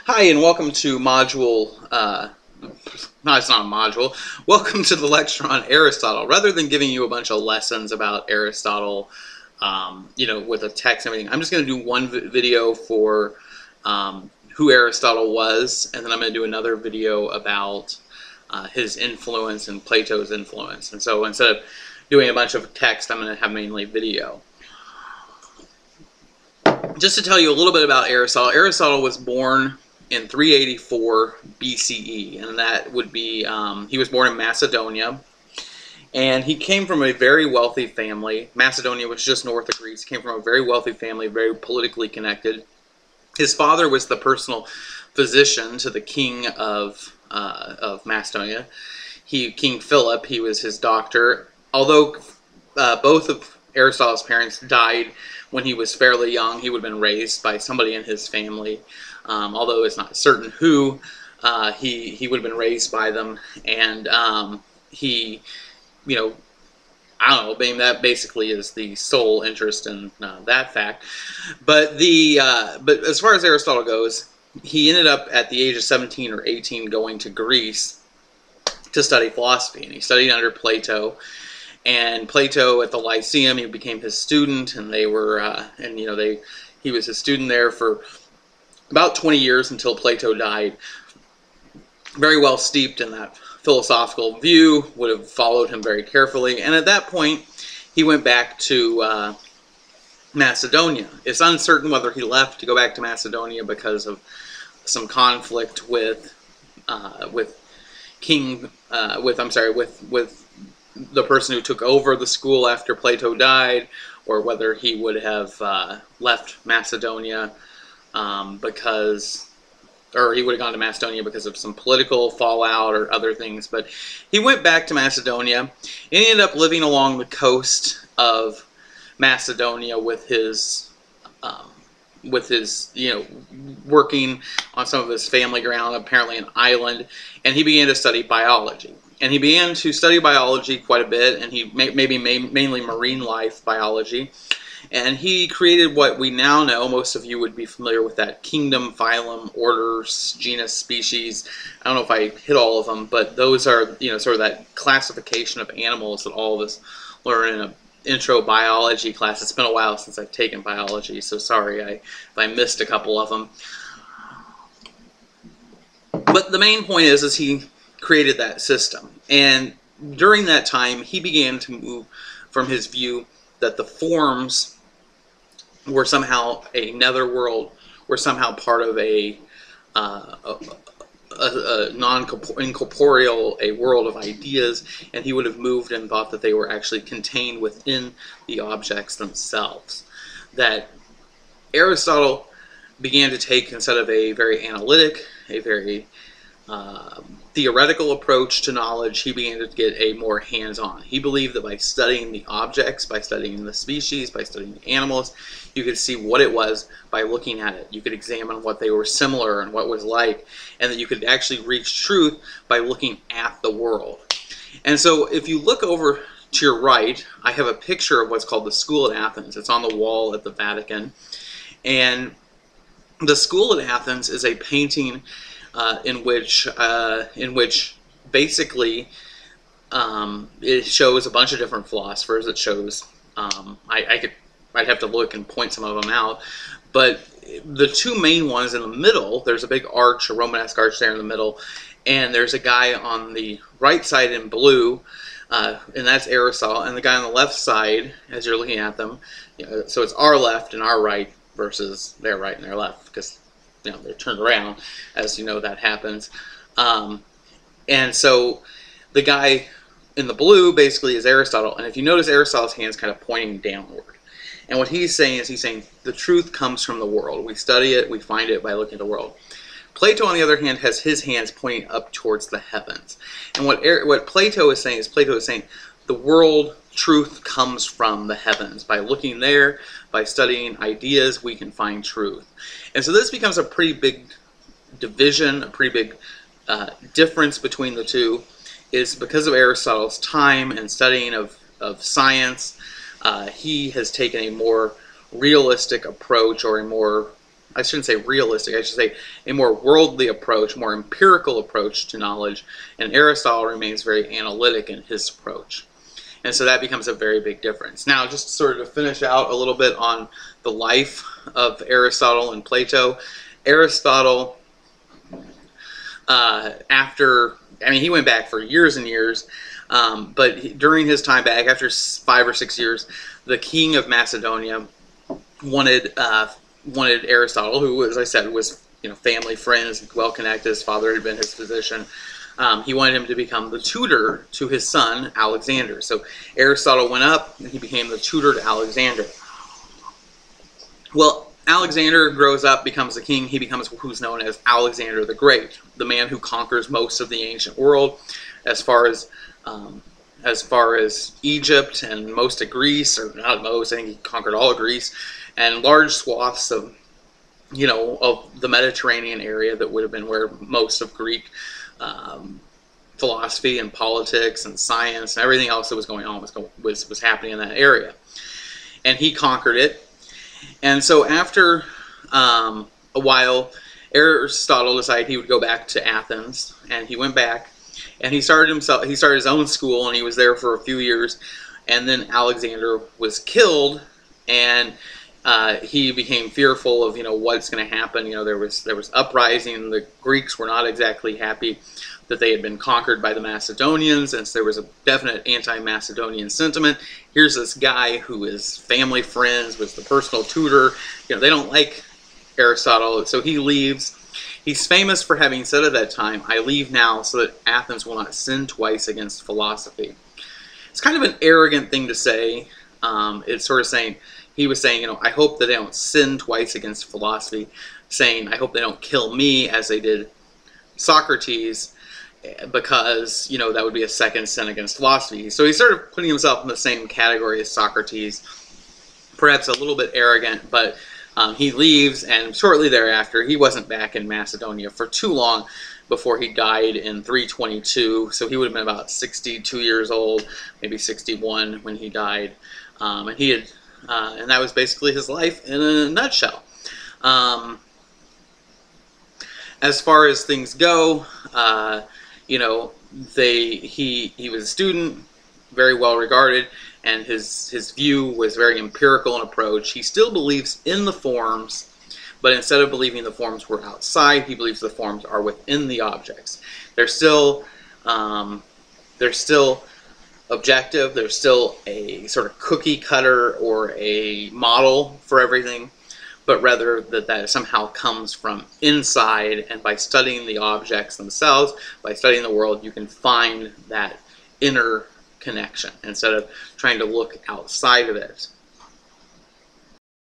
Hi, and welcome to module, no, it's not a module. Welcome to the lecture on Aristotle. Rather than giving you a bunch of lessons about Aristotle, with a text and everything, I'm just going to do one video for who Aristotle was, and then I'm going to do another video about his influence and Plato's influence. And so instead of doing a bunch of text, I'm going to have mainly video. Just to tell you a little bit about Aristotle, Aristotle was born in 384 BCE, and that would be, he was born in Macedonia, and he came from a very wealthy family. Macedonia was just north of Greece. He came from a very wealthy family, very politically connected. His father was the personal physician to the king of Macedonia. King Philip, he was his doctor. Although both of Aristotle's parents died when he was fairly young, he would have been raised by somebody in his family. Although it's not certain who, he would have been raised by them, and he, I don't know, being that basically is the sole interest in that fact. But but as far as Aristotle goes, he ended up at the age of 17 or 18 going to Greece to study philosophy, and he studied under Plato. And Plato at the Lyceum, he became his student, and they were, he was his student there for about 20 years until Plato died. Very well steeped in that philosophical view, would have followed him very carefully, and at that point, he went back to Macedonia. It's uncertain whether he left to go back to Macedonia because of some conflict with the person who took over the school after Plato died, or whether he would have left Macedonia or he would have gone to Macedonia because of some political fallout or other things. But he went back to Macedonia, and he ended up living along the coast of Macedonia with his working on some of his family ground, apparently an island, and he began to study biology. And he began to study biology quite a bit, and he mainly marine life biology. And he created what we now know, most of you would be familiar with that kingdom, phylum, orders, genus, species. I don't know if I hit all of them, but those are, sort of that classification of animals that all of us learn in an intro biology class. It's been a while since I've taken biology, so sorry if I missed a couple of them. But the main point is he created that system. And during that time, he began to move from his view that the forms were somehow a netherworld, were somehow part of a non-incorporeal, a world of ideas, and he would have moved and thought that they were actually contained within the objects themselves. That Aristotle began to take, instead of a very analytic, a very theoretical approach to knowledge, he began to get a more hands-on. He believed that by studying the objects, by studying the species, by studying the animals, you could see what it was by looking at it. You could examine what they were similar and what it was like, and that you could actually reach truth by looking at the world. And so if you look over to your right, I have a picture of what's called the School at Athens. It's on the wall at the Vatican. And the School at Athens is a painting in which basically it shows a bunch of different philosophers. It shows I'd have to look and point some of them out, but the two main ones in the middle, there's a big arch, a Romanesque arch there in the middle, and there's a guy on the right side in blue, and that's Aristotle, and the guy on the left side, as you're looking at them, so it's our left and our right versus their right and their left, because they're turned around, as you know that happens. And so the guy in the blue basically is Aristotle, and if you notice, Aristotle's hand's kind of pointing downward. And what he's saying is, the truth comes from the world. We study it, we find it by looking at the world. Plato, on the other hand, has his hands pointing up towards the heavens. And what Plato is saying the world truth comes from the heavens. By looking there, by studying ideas, we can find truth. And so this becomes a pretty big division, a pretty big difference between the two, is because of Aristotle's time and studying of science. He has taken a more realistic approach, or a more I shouldn't say realistic, I should say a more worldly approach, more empirical approach to knowledge, and Aristotle remains very analytic in his approach. And so that becomes a very big difference. Now, just sort of to finish out a little bit on the life of Aristotle and Plato, Aristotle, he went back for years and years, but during his time back, after 5 or 6 years, the king of Macedonia wanted Aristotle, who, as I said, was family friends, well connected. His father had been his physician. He wanted him to become the tutor to his son Alexander. So Aristotle went up and he became the tutor to Alexander. Well, Alexander grows up, becomes the king. He becomes who's known as Alexander the Great, the man who conquers most of the ancient world, as far as Egypt and most of Greece, or not most, I think he conquered all of Greece, and large swaths of the Mediterranean area that would have been where most of Greek philosophy and politics and science and everything else that was going on was happening in that area. And he conquered it. And so after a while, Aristotle decided he would go back to Athens, and he went back and he started his own school, and he was there for a few years. And then Alexander was killed, and he became fearful of what's going to happen. There was uprising. The Greeks were not exactly happy that they had been conquered by the Macedonians, and so there was a definite anti-Macedonian sentiment. Here's this guy who is family friends, was the personal tutor. They don't like Aristotle, so he leaves. He's famous for having said at that time, "I leave now so that Athens will not sin twice against philosophy." It's kind of an arrogant thing to say. It's sort of saying, he was saying, I hope that they don't sin twice against philosophy, saying, I hope they don't kill me as they did Socrates, because, that would be a second sin against philosophy. So he's sort of putting himself in the same category as Socrates, perhaps a little bit arrogant, but he leaves, and shortly thereafter, he wasn't back in Macedonia for too long before he died in 322, so he would have been about 62 years old, maybe 61 when he died, and he had, and that was basically his life in a nutshell. As far as things go, he was a student, very well regarded, and his view was very empirical in approach. He still believes in the forms, but instead of believing the forms were outside, he believes the forms are within the objects. They're still objective. There's still a sort of cookie cutter or a model for everything, but rather that somehow comes from inside, and by studying the objects themselves, by studying the world, you can find that inner connection instead of trying to look outside of it.